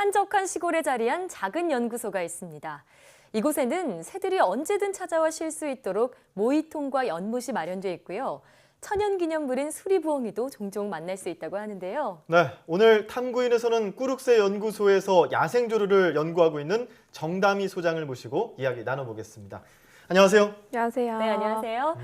한적한 시골에 자리한 작은 연구소가 있습니다. 이곳에는 새들이 언제든 찾아와 쉴 수 있도록 모이통과 연못이 마련되어 있고요. 천연기념물인 수리부엉이도 종종 만날 수 있다고 하는데요. 네, 오늘 탐구인에서는 꾸룩새 연구소에서 야생조류를 연구하고 있는 정다미 소장을 모시고 이야기 나눠보겠습니다. 안녕하세요. 안녕하세요. 네, 안녕하세요.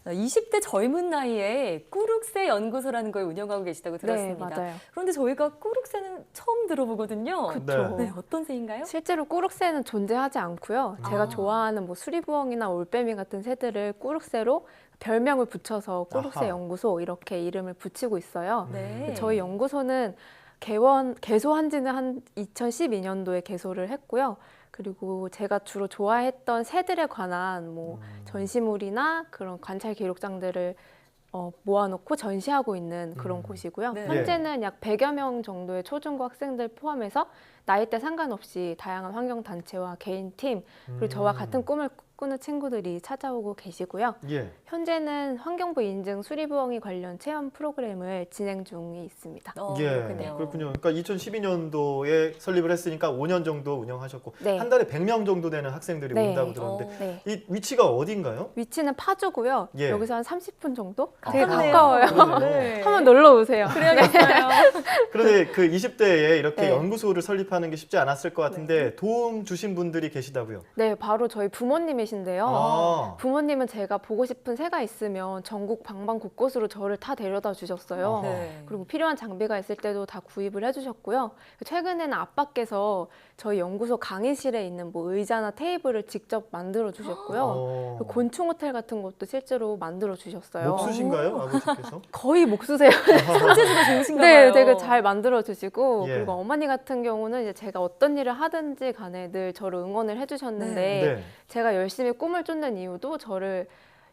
20대 젊은 나이에 꾸룩새 연구소라는 걸 운영하고 계시다고 들었습니다. 네, 맞아요. 그런데 저희가 꾸룩새는 처음 들어보거든요. 그쵸. 네, 어떤 새인가요? 실제로 꾸룩새는 존재하지 않고요. 제가 좋아하는 뭐 수리부엉이나 올빼미 같은 새들을 꾸룩새로 별명을 붙여서 꾸룩새 아하. 연구소 이렇게 이름을 붙이고 있어요. 네. 저희 연구소는 개소한 지는 한 2012년도에 개소를 했고요. 그리고 제가 주로 좋아했던 새들에 관한 뭐 전시물이나 그런 관찰 기록장들을 모아놓고 전시하고 있는 그런 곳이고요. 네. 현재는 약 100여 명 정도의 초중고 학생들 포함해서 나이대 상관없이 다양한 환경단체와 개인 팀 그리고 저와 같은 꿈을 꾸는 친구들이 찾아오고 계시고요. 예. 현재는 환경부 인증 수리부엉이 관련 체험 프로그램을 진행 중에 있습니다. 그렇군요. 그러니까 2012년도에 설립을 했으니까 5년 정도 운영하셨고 네. 한 달에 100명 정도 되는 학생들이 네. 온다고 들었는데 네. 이 위치가 어딘가요? 위치는 파주고요. 예. 여기서 한 30분 정도? 되게 가깝네요. 가까워요. 그러네요. 네. 한번 놀러 오세요. 그래야겠어요. 그런데 그 20대에 이렇게 네. 연구소를 설립하는 게 쉽지 않았을 것 같은데 도움 주신 분들이 계시다고요? 네, 바로 저희 부모님이신데요. 아. 부모님은 제가 보고 싶은 새가 있으면 전국 방방곳곳으로 저를 다 데려다 주셨어요. 네. 그리고 필요한 장비가 있을 때도 다 구입을 해주셨고요. 최근에는 아빠께서 저희 연구소 강의실에 있는 뭐 의자나 테이블을 직접 만들어 주셨고요. 그리고 곤충 호텔 같은 것도 실제로 만들어 주셨어요. 목수신가요, 아버지께서? 거의 목수세요. 손재주가 좋으신가 네, 봐요. 되게 잘 만들어 주시고 예. 그리고 어머니 같은 경우는 이제 제가 어떤 일을 하든지 간에 늘 저를 응원을 해주셨는데 네. 제가 열심히 꿈을 쫓는 이유도 저를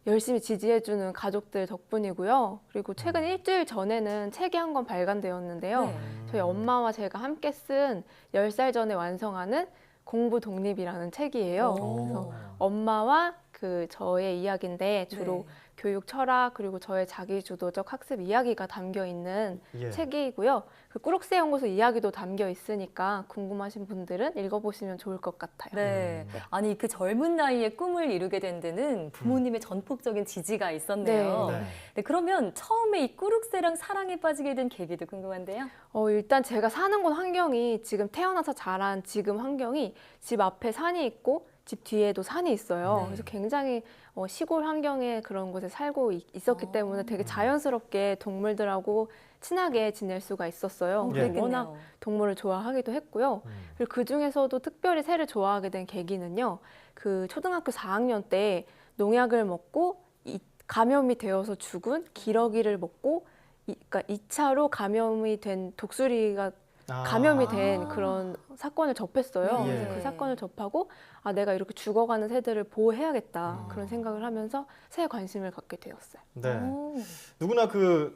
열심히 지지해주는 가족들 덕분이고요. 그리고 최근 일주일 전에는 책이 한 권 발간되었는데요. 네. 저희 엄마와 제가 함께 쓴 10살 전에 완성하는 공부 독립이라는 책이에요. 그래서 엄마와 그 저의 이야기인데 주로 네. 교육 철학 그리고 저의 자기주도적 학습 이야기가 담겨 있는 예. 책이고요. 그 꾸룩새 연구소 이야기도 담겨 있으니까 궁금하신 분들은 읽어보시면 좋을 것 같아요. 네. 아니 그 젊은 나이에 꿈을 이루게 된 데는 부모님의 전폭적인 지지가 있었네요. 네. 네, 그러면 처음에 이 꾸룩새랑 사랑에 빠지게 된 계기도 궁금한데요. 일단 제가 사는 곳 환경이 지금 태어나서 자란 지금 환경이 집 앞에 산이 있고 집 뒤에도 산이 있어요. 네. 그래서 굉장히 시골 환경에 그런 곳에 살고 있었기 때문에 되게 자연스럽게 동물들하고 친하게 지낼 수가 있었어요. 예. 그리고 워낙 동물을 좋아하기도 했고요. 그리고 그 중에서도 특별히 새를 좋아하게 된 계기는요. 그 초등학교 4학년 때 농약을 먹고 감염이 되어서 죽은 기러기를 먹고 그러니까 2차로 감염이 된 독수리가 감염이 된 그런 사건을 접했어요. 예. 그래서 그 사건을 접하고 내가 이렇게 죽어가는 새들을 보호해야겠다 그런 생각을 하면서 새에 관심을 갖게 되었어요. 네. 누구나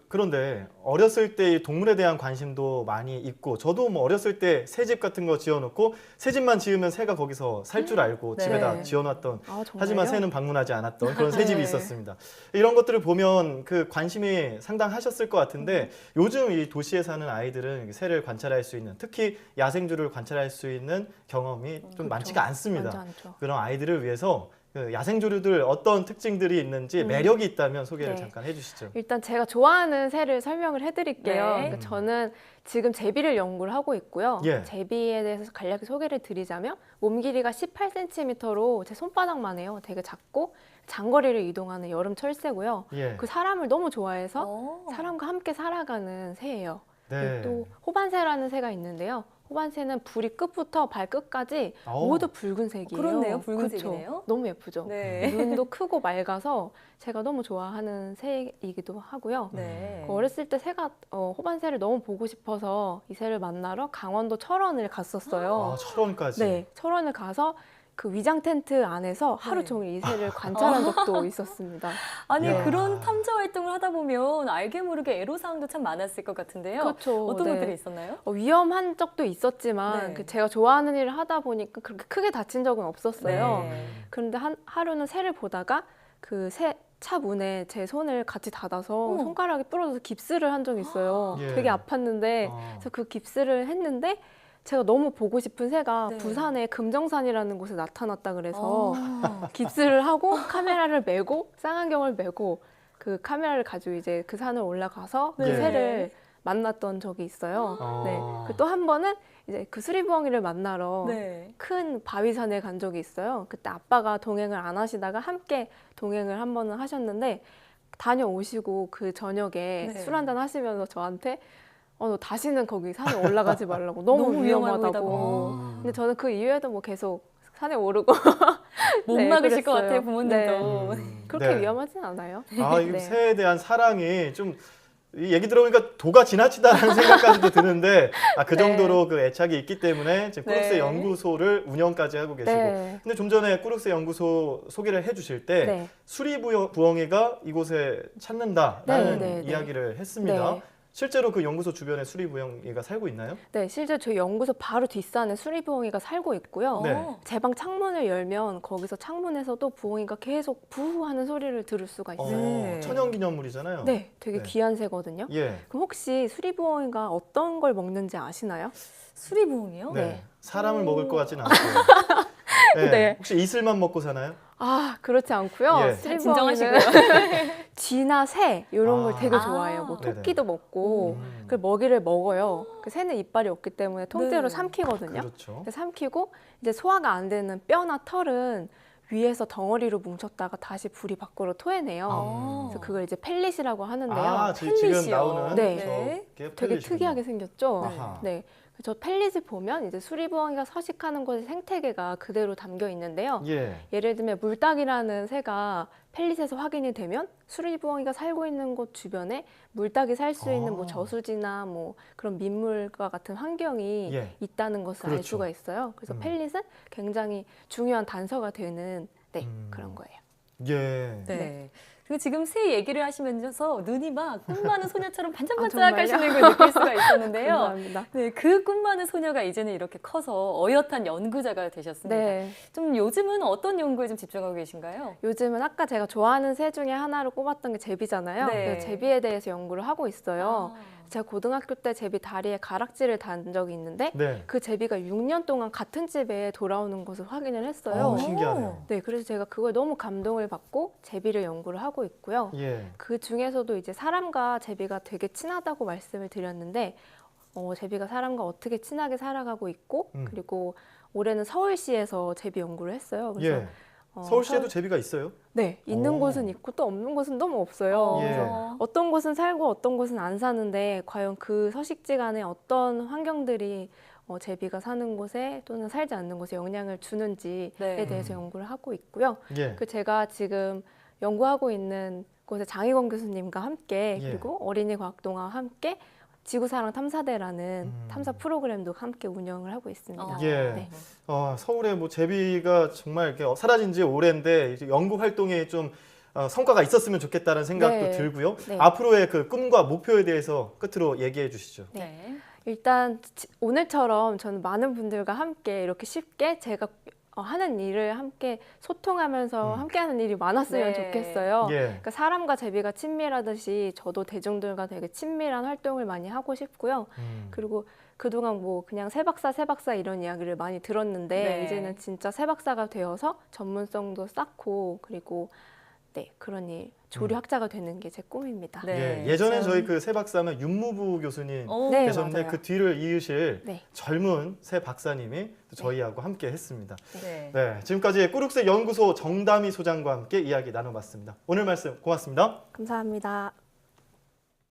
그런데 어렸을 때 이 동물에 대한 관심도 많이 있고 저도 뭐 어렸을 때 새집 같은 거 지어놓고 새집만 지으면 새가 거기서 살 줄 알고 네. 집에다 지어놨던 정말요? 하지만 새는 방문하지 않았던 그런 새집이 네. 있었습니다. 이런 것들을 보면 그 관심이 상당하셨을 것 같은데 요즘 이 도시에 사는 아이들은 새를 관찰할 수 있는 특히 야생조류를 관찰할 수 있는 경험이 좀 그렇죠. 많지가 않습니다. 많지 않죠. 그런 아이들을 위해서 그 야생조류들 어떤 특징들이 있는지 매력이 있다면 소개를 네. 잠깐 해주시죠. 일단 제가 좋아하는 새를 설명을 해드릴게요. 네. 그러니까 저는 지금 제비를 연구를 하고 있고요. 예. 제비에 대해서 간략히 소개를 드리자면 몸 길이가 18cm로 제 손바닥만 해요. 되게 작고 장거리를 이동하는 여름 철새고요. 예. 그 사람을 너무 좋아해서 사람과 함께 살아가는 새예요. 네. 또 호반새라는 새가 있는데요. 호반새는 부리 끝부터 발끝까지 모두 붉은색이에요. 그렇네요. 붉은색이네요. 그쵸? 너무 예쁘죠. 네. 눈도 크고 맑아서 제가 너무 좋아하는 새이기도 하고요. 네. 어렸을 때 호반새를 너무 보고 싶어서 이 새를 만나러 강원도 철원을 갔었어요. 철원까지. 네, 철원을 가서 그 위장 텐트 안에서 하루 네. 종일 이 새를 관찰한 적도 있었습니다. 아니 야. 그런 탐자 활동을 하다 보면 알게 모르게 애로사항도 참 많았을 것 같은데요. 그렇죠. 어떤 네. 것들이 있었나요? 위험한 적도 있었지만 네. 제가 좋아하는 일을 하다 보니까 그렇게 크게 다친 적은 없었어요. 네. 그런데 하루는 새를 보다가 그 새 차 문에 제 손을 같이 닫아서 손가락이 부러져서 깁스를 한 적이 있어요. 예. 되게 아팠는데 그래서 그 깁스를 했는데 제가 너무 보고 싶은 새가 네. 부산의 금정산이라는 곳에 나타났다 그래서 어. 깁스를 하고 카메라를 메고 쌍안경을 메고 그 카메라를 가지고 이제 그 산을 올라가서 그 네. 새를 만났던 적이 있어요. 아. 네. 또 한 번은 이제 그 수리부엉이를 만나러 네. 큰 바위산에 간 적이 있어요. 그때 아빠가 동행을 안 하시다가 함께 동행을 한 번은 하셨는데 다녀오시고 그 저녁에 네. 술 한잔 하시면서 저한테 너 다시는 거기 산에 올라가지 말라고 너무 너무 위험해 위험하다고. 보인다고. 근데 저는 그 이후에도 뭐 계속 산에 오르고 못 네, 막으실 것 그랬어요. 같아요, 부모님도. 그렇게 네. 위험하진 않아요. 아, 이 네. 새에 대한 사랑이 좀 이 얘기 들어보니까 도가 지나치다라는 생각까지도 드는데 그 네. 정도로 그 애착이 있기 때문에 지금 꾸룩스 네. 연구소를 운영까지 하고 계시고 네. 근데 좀 전에 꾸룩스 연구소 소개를 해주실 때 네. 수리부엉이가 이곳에 찾는다라는 네, 네, 네. 이야기를 했습니다. 네. 실제로 그 연구소 주변에 수리부엉이가 살고 있나요? 네, 실제 저희 연구소 바로 뒷산에 수리부엉이가 살고 있고요. 네. 제 방 창문을 열면 거기서 창문에서도 부엉이가 계속 부하는 소리를 들을 수가 있어요. 네. 천연기념물이잖아요. 네, 되게 네. 귀한 새거든요. 예. 그럼 혹시 수리부엉이가 어떤 걸 먹는지 아시나요? 수리부엉이요? 네. 네. 사람을 먹을 것 같지는 않고요. 네. 네. 혹시 이슬만 먹고 사나요? 아, 그렇지 않고요. 예. 수리부엉이는 진정하시고요. 쥐나 새 이런 걸 아. 되게 아. 좋아해요. 뭐 네네. 토끼도 먹고 음. 그 먹이를 먹어요. 그 새는 이빨이 없기 때문에 통째로 네. 삼키거든요. 그렇죠. 근데 삼키고 이제 소화가 안 되는 뼈나 털은 위에서 덩어리로 뭉쳤다가 다시 부리 밖으로 토해내요. 아. 그래서 그걸 이제 펠릿이라고 하는데요. 아, 지금 펠릿이요. 나오는 네. 저게 되게 펠릿이군요. 특이하게 생겼죠. 아하. 네. 저 펠릿을 보면 이제 수리부엉이가 서식하는 곳의 생태계가 그대로 담겨 있는데요. 예. 예를 들면 물닭이라는 새가 펠릿에서 확인이 되면 수리부엉이가 살고 있는 곳 주변에 물닭이 살 수 있는 뭐 아. 저수지나 뭐 그런 민물과 같은 환경이 예. 있다는 것을 알 그렇죠. 수가 있어요. 그래서 음. 펠릿은 굉장히 중요한 단서가 되는 음. 그런 거예요. 예. 네. 그리고 지금 새 얘기를 하시면서 눈이 막 꿈 많은 소녀처럼 반짝반짝 정말요? 하시는 걸 느낄 수가 있었는데요. 감사합니다. 네, 그 꿈 많은 소녀가 이제는 이렇게 커서 어엿한 연구자가 되셨습니다. 네. 좀 요즘은 어떤 연구에 좀 집중하고 계신가요? 요즘은 아까 제가 좋아하는 새 중에 하나로 꼽았던 게 제비잖아요. 네. 그래서 제비에 대해서 연구를 하고 있어요. 아. 제가 고등학교 때 제비 다리에 가락지를 단 적이 있는데 네. 그 제비가 6년 동안 같은 집에 돌아오는 것을 확인을 했어요. 신기하네요. 네, 그래서 제가 그걸 너무 감동을 받고 제비를 연구를 하고 있고요. 예. 그 중에서도 이제 사람과 제비가 되게 친하다고 말씀을 드렸는데 제비가 사람과 어떻게 친하게 살아가고 있고 그리고 올해는 서울시에서 제비 연구를 했어요. 그래서 예. 서울시에도 제비가 있어요? 네, 있는 오. 곳은 있고 또 없는 곳은 너무 없어요. 예. 그래서 어떤 곳은 살고 어떤 곳은 안 사는데 과연 그 서식지간에 어떤 환경들이 제비가 사는 곳에 또는 살지 않는 곳에 영향을 주는지에 네. 대해서 연구를 하고 있고요. 예. 그 제가 지금 연구하고 있는 곳에 장희건 교수님과 함께 예. 그리고 어린이 과학동화와 함께 지구사랑 탐사대라는 음. 탐사 프로그램도 함께 운영을 하고 있습니다. 예. 네. 서울에 뭐 제비가 정말 이렇게 사라진 지 오랜데 이제 연구 활동에 좀 성과가 있었으면 좋겠다는 생각도 네. 들고요. 네. 앞으로의 그 꿈과 목표에 대해서 끝으로 얘기해 주시죠. 네. 일단 오늘처럼 저는 많은 분들과 함께 이렇게 쉽게 제가 하는 일을 함께 소통하면서 함께하는 일이 많았으면 네. 좋겠어요. 예. 그러니까 사람과 제비가 친밀하듯이 저도 대중들과 되게 친밀한 활동을 많이 하고 싶고요. 그리고 그동안 뭐 그냥 새 박사 이런 이야기를 많이 들었는데 네. 이제는 진짜 새 박사가 되어서 전문성도 쌓고 그리고 네, 그런 일 조류학자가 되는 게 제 꿈입니다. 네. 예. 예전에 참. 저희 그 새 박사는 윤무부 교수님 네, 계셨는데 맞아요. 그 뒤를 이으실 네. 젊은 새 박사님이 또 저희하고 함께 했습니다. 네. 네, 지금까지 꾸룩스 연구소 정다미 소장과 함께 이야기 나눠봤습니다. 오늘 말씀 고맙습니다. 감사합니다.